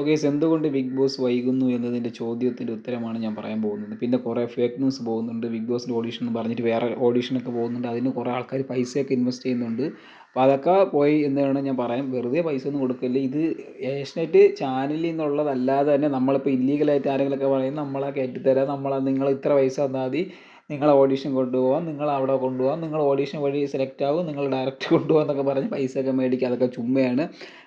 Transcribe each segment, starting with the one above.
Guys എന്തുകൊണ്ട് big boss വൈകുന്നു എന്നതിൻ്റെ ചോദ്യത്തിൻ്റെ ഉത്തരമാണ് ഞാൻ പറയാൻ പോകുന്നത്. പിന്നെ കുറേ ഫേക്ക് ന്യൂസ് പോകുന്നുണ്ട്. ബിഗ് ബോസിൻ്റെ ഓഡീഷൻ എന്ന് പറഞ്ഞിട്ട് വേറെ ഓഡീഷനൊക്കെ പോകുന്നുണ്ട്. അതിന് കുറേ ആൾക്കാർ പൈസയൊക്കെ ഇൻവെസ്റ്റ് ചെയ്യുന്നുണ്ട്. അപ്പോൾ അതൊക്കെ പോയി എന്ന് വേണം ഞാൻ പറയാൻ. വെറുതെ പൈസ ഒന്നും കൊടുക്കില്ല. ഇത് ഏഷ്യനെറ്റ് ചാനലിൽ നിന്നുള്ളതല്ലാതെ തന്നെ നമ്മളിപ്പോൾ ഇല്ലീഗലായിട്ട് ആരെങ്കിലുമൊക്കെ പറയും നമ്മളെ കയറ്റിത്തരാം, നിങ്ങൾ ഇത്ര പൈസ തന്നാൽ മതി, നിങ്ങളെ ഓഡീഷൻ കൊണ്ടുപോകാം, നിങ്ങൾ അവിടെ കൊണ്ടുപോകാം, നിങ്ങൾ ഓഡീഷൻ വഴി സെലക്ട് ആവും, നിങ്ങൾ ഡയറക്റ്റ് കൊണ്ടുപോകാം എന്നൊക്കെ പറഞ്ഞ് പൈസയൊക്കെ മേടിക്കുക. അതൊക്കെ ചുമ്മയാണ്.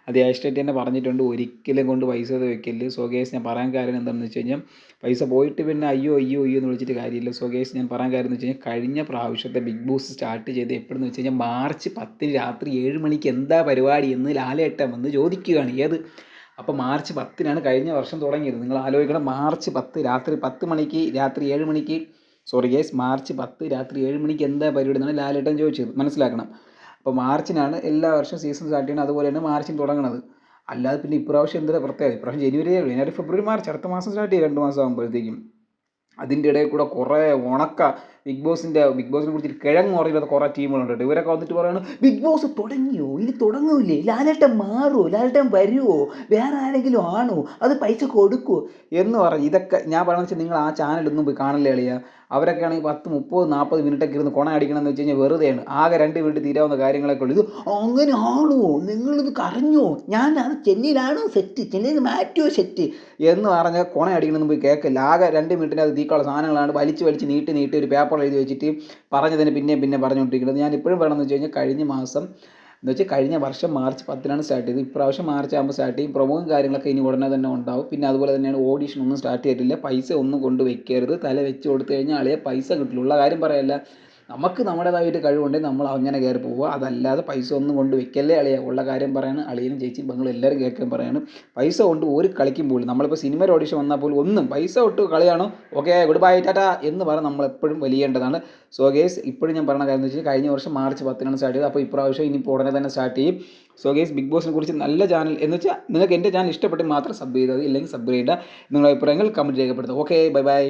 അത് ഏഷ്യനെറ്റ് തന്നെ പറഞ്ഞിട്ടുണ്ട്, ഒരിക്കലും കൊണ്ട് പൈസ വെക്കല്. സോ ഗൈസ് ഞാൻ പറയാൻ കാര്യം എന്താണെന്ന് വെച്ച് കഴിഞ്ഞാൽ പൈസ പോയിട്ട് പിന്നെ അയ്യോ അയ്യോ അയ്യോ എന്ന് വിളിച്ചിട്ട് കാര്യമില്ല. സോ ഗൈസ് ഞാൻ പറയാൻ കാര്യം എന്ന് വെച്ച് കഴിഞ്ഞാൽ കഴിഞ്ഞ പ്രാവശ്യത്തെ ബിഗ് ബോസ് സ്റ്റാർട്ട് ചെയ്ത് എപ്പോഴെന്ന് വെച്ച് കഴിഞ്ഞാൽ മാർച്ച് 10 രാത്രി 7 മണിക്ക് എന്താ പരിപാടി എന്ന് ലാലേട്ടൻ വന്ന് ചോദിക്കുകയാണ്. ഏത് അപ്പോൾ മാർച്ച് 10 കഴിഞ്ഞ വർഷം തുടങ്ങിയത്. നിങ്ങൾ ആലോചിക്കണം, മാർച്ച് 10 രാത്രി 10 മണിക്ക് രാത്രി 7 മണിക്ക് സോറി ഗൈസ് മാർച്ച് 10 രാത്രി 7 മണിക്ക് എന്താ പരിപാടി എന്നാണ് ലാലേട്ടൻ ചോദിച്ചത്. മനസ്സിലാക്കണം. അപ്പോൾ മാർച്ചിനാണ് എല്ലാ വർഷവും സീസൺ സ്റ്റാർട്ട് ചെയ്യുന്നത്, അതുപോലെയാണ് മാർച്ചിന് തുടങ്ങുന്നത്. അല്ലാതെ പിന്നെ ഇപ്രാവശ്യം എന്തിനാ പ്രത്യേകത? ഇപ്രാവശ്യം ജനുവരി ഫെബ്രുവരി മാർച്ച് അടുത്ത മാസം സ്റ്റാർട്ട് ചെയ്യും, 2 മാസം ആകുമ്പോഴത്തേക്കും. അതിൻ്റെ ഇടയിൽ കൂടെ കുറേ ബിഗ് ബോസിനെ കുറിച്ച് കിഴങ്ങ് അറിയില്ലാത്ത കുറേ ടീമുകളുണ്ട്. ഇവരൊക്കെ വന്നിട്ട് പറയുന്നത് ബിഗ് ബോസ് തുടങ്ങിയോ, ഇനി തുടങ്ങൂലേ, ലാലേട്ടൻ മാറുമോ, ലാലേട്ടൻ വരുമോ, വേറെ ആരെങ്കിലും ആണോ, അത് പൈസ കൊടുക്കുമോ എന്ന് പറഞ്ഞ് ഇതൊക്കെ ഞാൻ പറയുന്നത് വെച്ചാൽ നിങ്ങൾ ആ ചാനലൊന്നും പോയി കാണില്ലേ കളിയാ. അവരൊക്കെ ആണെങ്കിൽ 10, 30, 40 മിനിറ്റൊക്കെ ഇരുന്ന് കൊണ അടിക്കണമെന്ന് വെച്ച് കഴിഞ്ഞാൽ വെറുതെയാണ്. ആകെ 2 മിനിറ്റ് തീരാവുന്ന കാര്യങ്ങളൊക്കെ ഉള്ളൂ. ഇത് അങ്ങനെ ആണോ, നിങ്ങളിത് കരഞ്ഞോ, അത് ചെന്നൈയിലാണോ സെറ്റ്, ചെന്നൈയിൽ മാറ്റുമോ സെറ്റ് എന്ന് പറഞ്ഞാൽ കൊണ അടിക്കണമെന്ന് പോയി കേൾക്കില്ല. ആകെ 2 മിനിറ്റിന് അത് തീക്കുള്ള സാധനങ്ങളാണ് വലിച്ച് നീട്ടി ഒരു പേപ്പർ എഴുതി വെച്ചിട്ട് പറഞ്ഞതിന് പിന്നെ പറഞ്ഞുകൊണ്ടിരിക്കുന്നത്. ഞാൻ ഇപ്പോഴും പറയണമെന്ന് വെച്ച് കഴിഞ്ഞാൽ കഴിഞ്ഞ വർഷം മാർച്ച് 10 സ്റ്റാർട്ട് ചെയ്തത്. ഇപ്രാവശ്യം മാർച്ച് ആകുമ്പോൾ സ്റ്റാർട്ട് ചെയ്യും. പ്രൊമോയും കാര്യങ്ങളൊക്കെ ഇനി ഉടനെ തന്നെ ഉണ്ടാവും. പിന്നെ അതുപോലെ തന്നെയാണ് ഓഡീഷൻ ഒന്നും സ്റ്റാർട്ട് ചെയ്തിട്ടില്ല. പൈസ ഒന്നും കൊണ്ട് വെക്കരുത്. തല വെച്ച് കൊടുത്തു കഴിഞ്ഞാൽ ആളെ പൈസ കിട്ടില്ല. ഉള്ള കാര്യം പറയല്ല, നമുക്ക് നമ്മുടേതായിട്ട് കഴിവുണ്ടെങ്കിൽ നമ്മൾ അങ്ങനെ കയറി പോവുക. അതല്ലാതെ പൈസ ഒന്നും കൊണ്ട് വെക്കല്ലേ അളിയ. ഉള്ള കാര്യം പറയാണ്. അളിയനും ചേച്ചിയും പെങ്ങളും എല്ലാവരും കേൾക്കാൻ പറയാണ്. പൈസ കൊണ്ട് ഒരു കളിക്കും പോലും നമ്മളിപ്പോൾ സിനിമയുടെ ഓഡിഷൻ വന്നാൽ പോലും ഒന്നും പൈസ തൊട്ട് കളിയാണോ, ഓക്കെ ഗുഡ് ബൈ ടാറ്റാ എന്ന് പറഞ്ഞ് നമ്മളെപ്പോഴും വലിയേണ്ടതാണ്. സോ ഗേസ് ഇപ്പോഴും ഞാൻ പറഞ്ഞ കാര്യം എന്ന് വെച്ചാൽ കഴിഞ്ഞ വർഷം മാർച്ച് 10 സ്റ്റാർട്ട് ചെയ്തത്. അപ്പോൾ ഇപ്രാവശ്യം ഇനിയിപ്പോൾ ഉടനെ തന്നെ സ്റ്റാർട്ട് ചെയ്യും. സോ ഗേസ് ബിഗ് ബോസിനെ കുറിച്ച് നല്ല ചാനൽ എന്ന് വെച്ചാൽ നിങ്ങൾക്ക് എൻ്റെ ചാനൽ ഇഷ്ടപ്പെട്ട് മാത്രം സബ് ചെയ്താൽ മതി, ഇല്ലെങ്കിൽ സബ് ചെയ്യേണ്ട. നിങ്ങളുടെ അഭിപ്രായങ്ങൾ കമൻറ്റ് രേഖപ്പെടുത്തുക. Okay bye bye.